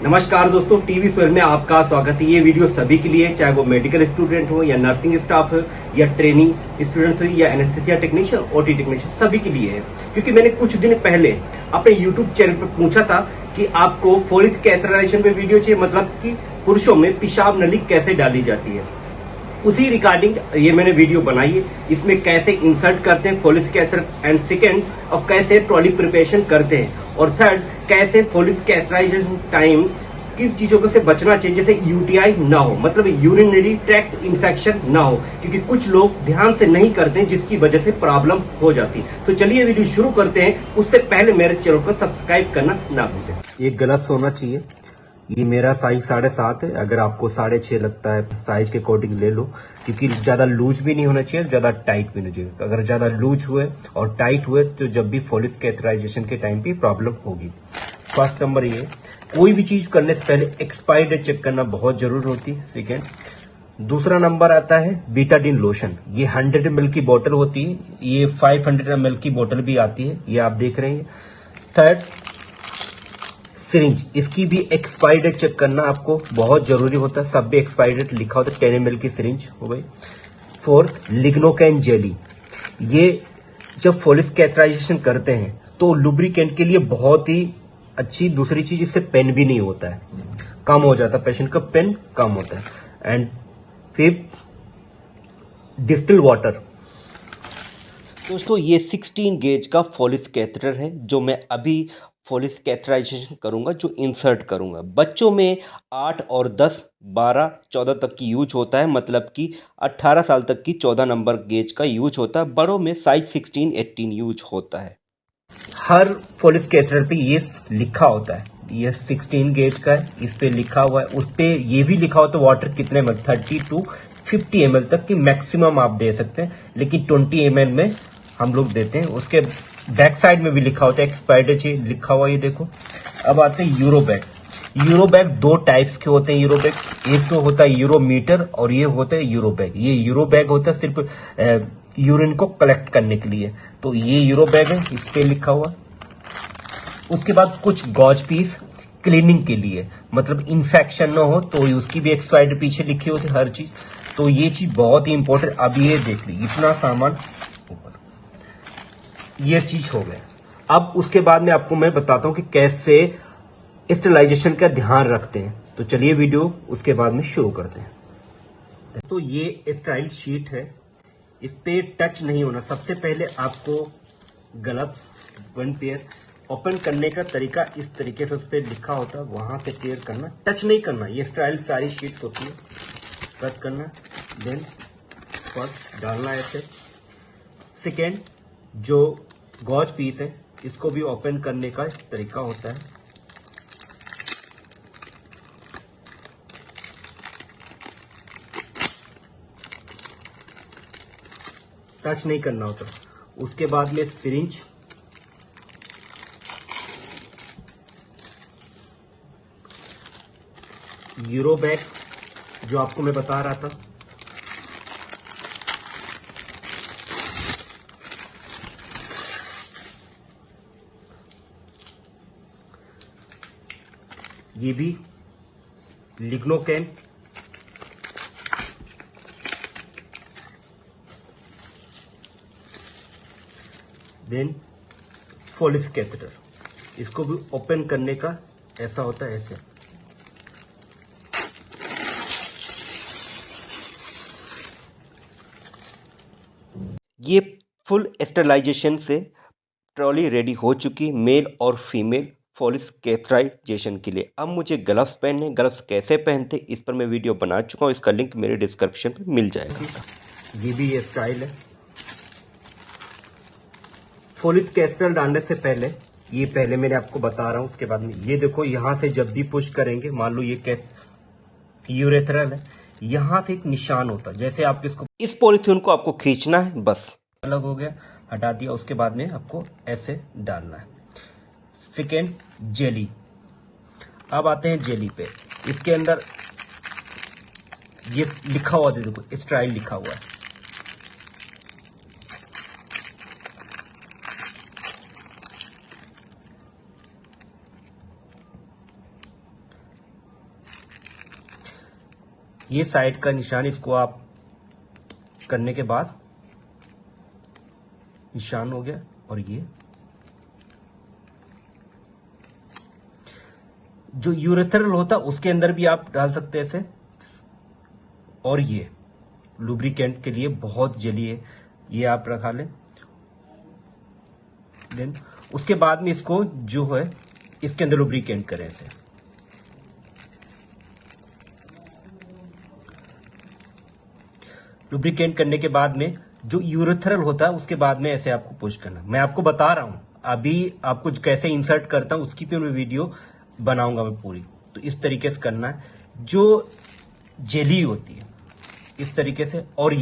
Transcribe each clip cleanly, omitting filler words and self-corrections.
नमस्कार दोस्तों, TV square में आपका स्वागत है। ये वीडियो सभी के लिए, चाहे वो मेडिकल स्टूडेंट हो या नर्सिंग स्टाफ हो या ट्रेनिंग स्टूडेंट हो या एनेस्थेसिया टेक्नीशियन, ओटी टेक्नीशियन, सभी के लिए है। क्योंकि मैंने कुछ दिन पहले अपने यूट्यूब चैनल पर पूछा था कि आपको फोलिक कैथेटराइजेशन पे वीडियो चाहिए, मतलब कि पुरुषों में पेशाब नली कैसे डाली जाती है। उसी रिगार्डिंग ये मैंने वीडियो बनाई है। इसमें कैसे इंसर्ट करते हैं फोलिक कैथर एंड सेकेंड, और कैसे ट्रॉली प्रिपरेशन करते हैं, और थर्ड कैसे फोलिक कैथराइजेशन टाइम किन चीजों को से बचना चाहिए, जैसे यूटीआई ना हो, मतलब यूरिनरी ट्रैक्ट इन्फेक्शन ना हो, क्योंकि कुछ लोग ध्यान से नहीं करते हैं जिसकी वजह से प्रॉब्लम हो जाती है। तो चलिए वीडियो शुरू करते हैं। उससे पहले मेरे चैनल को सब्सक्राइब करना ना भूलें। ये ग्लव्स होना चाहिए। ये मेरा साइज 7.5 है। अगर आपको 6.5 लगता है साइज के अकॉर्डिंग ले लो, क्योंकि ज्यादा लूज भी नहीं होना चाहिए, ज्यादा टाइट भी नहीं चाहिए। अगर ज्यादा लूज हुए और टाइट हुए तो जब भी फोलिक कैथराइजेशन के टाइम पे प्रॉब्लम होगी। फर्स्ट नंबर ये, कोई भी चीज करने से पहले एक्सपायरी डेट चेक करना बहुत जरूरी होती है। सेकेंड, दूसरा नंबर आता है बीटाडीन लोशन। ये 100 ml की बोतल होती है, ये 500 ml की बोतल भी आती है, ये आप देख रहे हैं। थर्ड, सिरिंज, इसकी भी एक्सपायरी डेट चेक करना आपको बहुत जरूरी होता है। सब भी एक्सपायरी डेट लिखा होता है। 10 ml की सिरिंज हो गई। Fourth, लिग्नोकैन jelly. ये जब फोलिक कैथराइजेशन करते हैं तो लुब्रिकेंट के लिए बहुत ही अच्छी। दूसरी चीज, इससे पेन भी नहीं होता है, कम हो जाता है, पेशेंट का पेन कम होता है। And fifth, distil water. दोस्तों, ये 16 गेज का फोलिक कैथेटर है जो मैं अभी फोलिक कैथराइजेशन करूंगा, जो इंसर्ट करूंगा। बच्चों में 8 और 10, 12, 14 तक की यूज होता है, मतलब कि 18 साल तक की 14 नंबर गेज का यूज होता है। बड़ों में साइज 16, 18 यूज होता है। हर फोलिक कैथेटर पे ये लिखा होता है, ये 16 गेज का है, इस पे लिखा हुआ है। उस पे ये भी लिखा होता है वाटर कितने ml, 30 to 50 ml तक की मैक्सिमम आप दे सकते हैं, लेकिन 20 ml में हम लोग देते हैं। उसके बैक साइड में भी लिखा होता है, एक्सपायर्ड डेट लिखा हुआ है, ये देखो। अब आते हैं euro bag. Euro bag 2 types के होते हैं। यूरो बैग, एक तो होता है यूरोमीटर और ये होता है यूरो बैग। ये यूरो बैग होता है सिर्फ यूरिन को कलेक्ट करने के लिए, तो ये यूरो बैग है, इस पे लिखा हुआ। उसके बाद कुछ गॉज पीस क्लीनिंग के लिए, मतलब इन्फेक्शन ना हो, तो उसकी भी एक्सपायरी पीछे लिखी होती है हर चीज। तो ये चीज बहुत ही इंपॉर्टेंट। अब ये देख ली, इतना सामान ऊपर, ये चीज हो गया। अब उसके बाद में आपको मैं बताता हूं कि कैसे स्टेरिलाइजेशन का ध्यान रखते हैं। तो चलिए वीडियो उसके बाद में शुरू करते हैं। तो ये स्टाइल शीट है, इस पे टच नहीं होना। सबसे पहले आपको ग्लव्स 1 पेयर ओपन करने का तरीका इस तरीके से उस पर लिखा होता है, वहां से टेयर करना, टच नहीं करना। ये स्टाइल सारी शीट होती है, कट करना, देन फर्स्ट डालना ऐसे। सेकेंड, जो गॉज पीस है इसको भी ओपन करने का तरीका होता है। टच नहीं करना होता। उसके बाद में सिरिंज, यूरो बैग जो आपको मैं बता रहा था, ये भी लिग्नोकैन, देन फोलिक कैथेटर। इसको भी ओपन करने का ऐसा होता है, ऐसे। ये फुल स्टेरिलाइजेशन से ट्रॉली रेडी हो चुकी, मेल और फीमेल फोलिक कैथराइजेशन के लिए। अब मुझे ग्लव्स पहनने, ग्लव्स कैसे पहनते इस पर मैं वीडियो बना चुका हूँ, इसका लिंक मेरे डिस्क्रिप्शन में मिल जाएगा। ये भी ये स्टाइल है। फोलिक कैथेटर डालने से पहले, ये पहले मैंने आपको बता रहा हूँ, उसके बाद में ये देखो, यहां से जब भी पुश करेंगे, मान लो ये यूरेथ्रल है, यहां से एक निशान होता है, जैसे आप इसको, इस पॉलीथीन को आपको खींचना है, बस अलग हो गया, हटा दिया। उसके बाद में आपको ऐसे डालना है। Second, jelly. अब आते हैं जेली पे। इसके अंदर ये लिखा हुआ है, देखो स्टाइल लिखा हुआ है। ये साइड का निशान, इसको आप करने के बाद निशान हो गया। और ये जो यूरेथ्रल होता उसके अंदर भी आप डाल सकते हैं ऐसे। और ये लुब्रिकेंट के लिए बहुत जेली है, ये आप रखा लें। देन उसके बाद में इसको जो है इसके अंदर लुब्रिकेंट करें ऐसे। लुब्रिकेंट करने के बाद में जो यूरेथ्रल होता है उसके बाद में ऐसे आपको पुश करना। मैं आपको बता रहा हूं, अभी आपको कैसे इंसर्ट करता हूं उसकी भी मैं वीडियो बनाऊंगा मैं पूरी। तो इस तरीके से करना है, जो जेली होती है इस तरीके से। और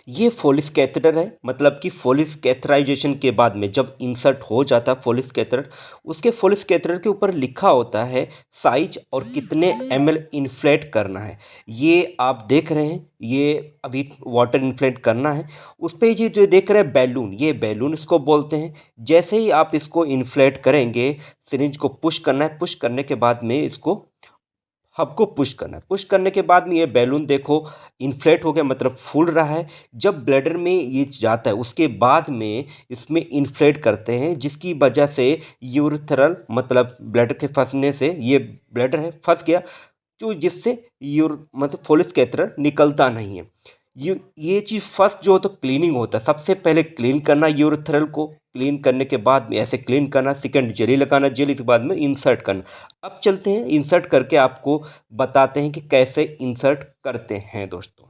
ये फोलिस कैथेटर है, मतलब कि फोलिस कैथराइजेशन के बाद में जब इंसर्ट हो जाता है फोलिस कैथेटर, उसके फोलिस कैथेटर के ऊपर लिखा होता है साइज और कितने ml इन्फ्लेट करना है। ये आप देख रहे हैं, ये अभी वाटर इन्फ्लेट करना है। उस पर ये जो देख रहे हैं बैलून, ये बैलून इसको बोलते हैं। जैसे ही आप इसको इन्फ्लेट करेंगे, सिरिंज को पुश करना है, पुश करने के बाद में इसको हब को पुश करना है। पुश करने के बाद में ये बैलून देखो इन्फ्लेट हो गया, मतलब फूल रहा है। जब ब्लैडर में ये जाता है उसके बाद में इसमें इन्फ्लेट करते हैं, जिसकी वजह से यूरेथ्रल मतलब ब्लैडर के फंसने से, ये ब्लैडर है फंस गया, तो जिससे मतलब फोलिस कैथेटर निकलता नहीं है। ये चीज़ फर्स्ट जो होता है क्लीनिंग होता है। सबसे पहले क्लीन करना यूरेथ्रल को, क्लीन करने के बाद में ऐसे क्लीन करना। सेकंड जेली लगाना, जेली के बाद में इंसर्ट करना। अब चलते हैं इंसर्ट करके आपको बताते हैं कि कैसे इंसर्ट करते हैं दोस्तों।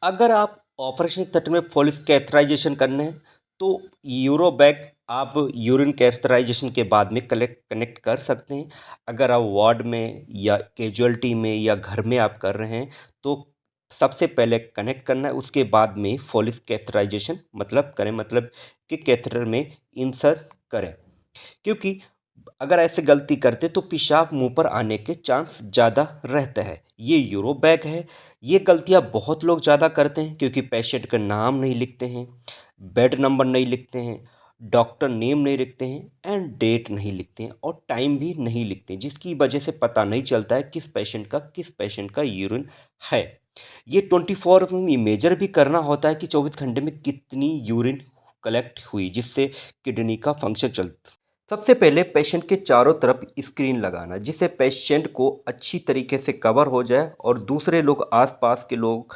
अगर आप ऑपरेशन थिएटर में फोलिस कैथराइजेशन करने हैं तो यूरोबैग आप यूरिन कैथराइजेशन के बाद में कनेक्ट कर सकते हैं। अगर आप वार्ड में या कैजुअलिटी में या घर में आप कर रहे हैं तो सबसे पहले कनेक्ट करना है, उसके बाद में फोलिस कैथराइजेशन मतलब करें, मतलब कि कैथेटर में इंसर्ट करें। क्योंकि अगर ऐसे गलती करते तो पेशाब मुंह पर आने के चांस ज़्यादा रहते हैं। ये यूरो बैग है। ये गलतियां बहुत लोग ज़्यादा करते हैं क्योंकि पेशेंट का नाम नहीं लिखते हैं, बेड नंबर नहीं लिखते हैं, डॉक्टर नेम नहीं लिखते हैं एंड डेट नहीं लिखते हैं और टाइम भी नहीं लिखते हैं, जिसकी वजह से पता नहीं चलता है किस पेशेंट का यूरिन है। ये 24 में मेजर भी करना होता है कि 24 घंटे में कितनी यूरिन कलेक्ट हुई, जिससे किडनी का फंक्शन चलता। सबसे पहले पेशेंट के चारों तरफ स्क्रीन लगाना, जिससे पेशेंट को अच्छी तरीके से कवर हो जाए और दूसरे लोग आसपास के लोग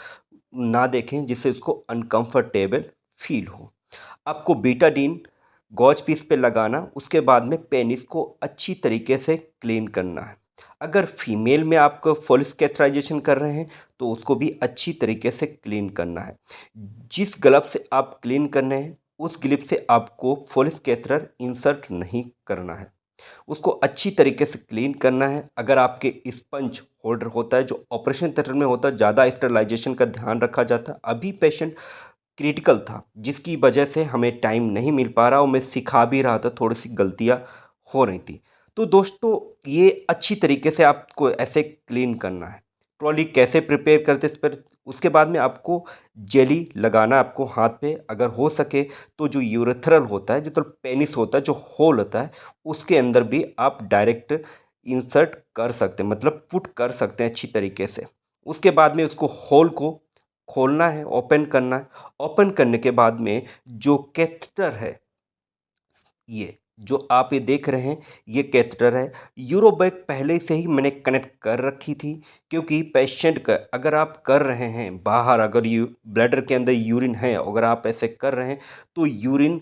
ना देखें, जिससे उसको अनकंफर्टेबल फील हो। आपको बीटाडीन गॉज पीस पे लगाना, उसके बाद में पेनिस को अच्छी तरीके से क्लीन करना है। अगर फीमेल में आप फोलिस कैथराइजेशन कर रहे हैं तो उसको भी अच्छी तरीके से क्लीन करना है। जिस ग्लव से आप क्लीन करने हैं उस ग्लिप से आपको फोलिस कैथेटर इंसर्ट नहीं करना है, उसको अच्छी तरीके से क्लीन करना है। अगर आपके स्पंज होल्डर होता है जो ऑपरेशन थिएटर में होता है, ज़्यादा स्टरलाइजेशन का ध्यान रखा जाता है। अभी पेशेंट क्रिटिकल था जिसकी वजह से हमें टाइम नहीं मिल पा रहा और मैं सिखा भी रहा था, थोड़ी सी गलतियाँ हो रही थी। तो दोस्तों ये अच्छी तरीके से आपको ऐसे क्लीन करना है। ट्रॉली कैसे प्रिपेयर करते इस पर, उसके बाद में आपको जेली लगाना है आपको हाथ पे। अगर हो सके तो जो यूरेथ्रल होता है, जो तो पेनिस होता है, जो होल होता है, उसके अंदर भी आप डायरेक्ट इंसर्ट कर सकते हैं, मतलब पुट कर सकते हैं अच्छी तरीके से। उसके बाद में उसको होल को खोलना है, ओपन करना है। ओपन करने के बाद में जो कैथेटर है, ये जो आप ये देख रहे हैं, ये कैथेटर है। यूरोबैग पहले से ही मैंने कनेक्ट कर रखी थी, क्योंकि पेशेंट का अगर आप कर रहे हैं बाहर, अगर ब्लैडर के अंदर यूरिन है, अगर आप ऐसे कर रहे हैं तो यूरिन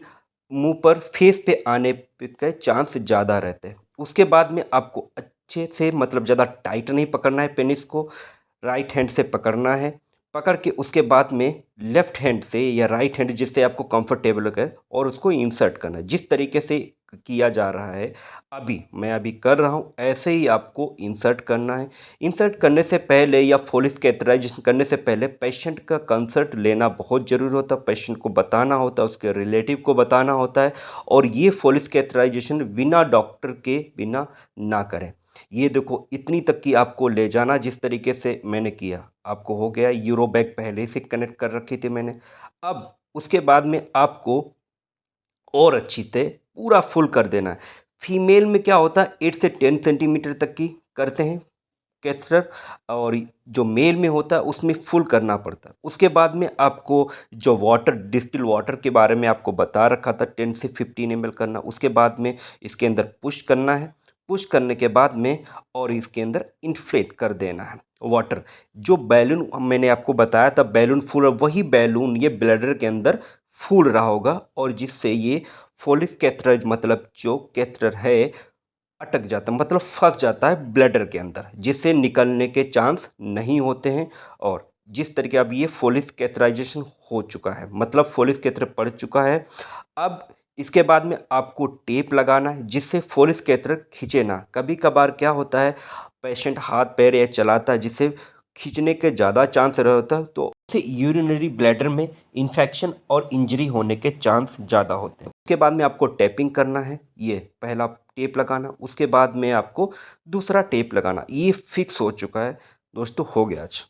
मुंह पर फेस पे आने के चांस ज़्यादा रहते हैं। उसके बाद में आपको अच्छे से, मतलब ज़्यादा टाइट नहीं पकड़ना है पेनिस को, राइट हैंड से पकड़ना है। पकड़ के उसके बाद में लेफ्ट हैंड से या राइट हैंड, जिससे आपको कंफर्टेबल लगे, और उसको इंसर्ट करना है। जिस तरीके से किया जा रहा है मैं अभी कर रहा हूँ, ऐसे ही आपको इंसर्ट करना है। इंसर्ट करने से पहले या फोलिस कैथराइजेशन करने से पहले पेशेंट का कंसर्ट लेना बहुत ज़रूरी होता है। पेशेंट को बताना होता है, उसके रिलेटिव को बताना होता है। और ये फोलिस कैथराइजेशन बिना डॉक्टर के बिना ना करें। ये देखो इतनी तक की आपको ले जाना, जिस तरीके से मैंने किया आपको हो गया। यूरोबैग पहले से कनेक्ट कर रखी थी मैंने। अब उसके बाद में आपको और अच्छी से पूरा फुल कर देना है। फीमेल में क्या होता है 8 से 10 सेंटीमीटर तक की करते हैं, कैथेटर और जो मेल में होता है उसमें फुल करना पड़ता है। उसके बाद में आपको जो वाटर डिस्टिल वाटर के बारे में आपको बता रखा था 10 से 15 ml करना, उसके बाद में इसके अंदर पुश करना है। पुश करने के बाद में और इसके अंदर इन्फ्लेट कर देना है वाटर। जो बैलून मैंने आपको बताया था बैलून फूल, वही बैलून ये ब्लैडर के अंदर फूल रहा होगा और जिससे ये फोलिस कैथेटर मतलब जो कैथेटर है अटक जाता मतलब फंस जाता है ब्लैडर के अंदर, जिससे निकलने के चांस नहीं होते हैं। और जिस तरीके अब ये फोलिस कैथराइजेशन हो चुका है मतलब फोलिस कैथर पड़ चुका है। अब इसके बाद में आपको टेप लगाना है जिससे फोलिस कैथर खींचे ना। कभी कभार क्या होता है पेशेंट हाथ पैर या चलाता है जिससे खींचने के ज़्यादा चांस रहता है, तो इससे यूरिनरी ब्लैडर में इन्फेक्शन और इंजरी होने के चांस ज़्यादा होते हैं। उसके बाद में आपको टैपिंग करना है, ये पहला टेप लगाना, उसके बाद में आपको दूसरा टेप लगाना। ये फिक्स हो चुका है दोस्तों, हो गया आज।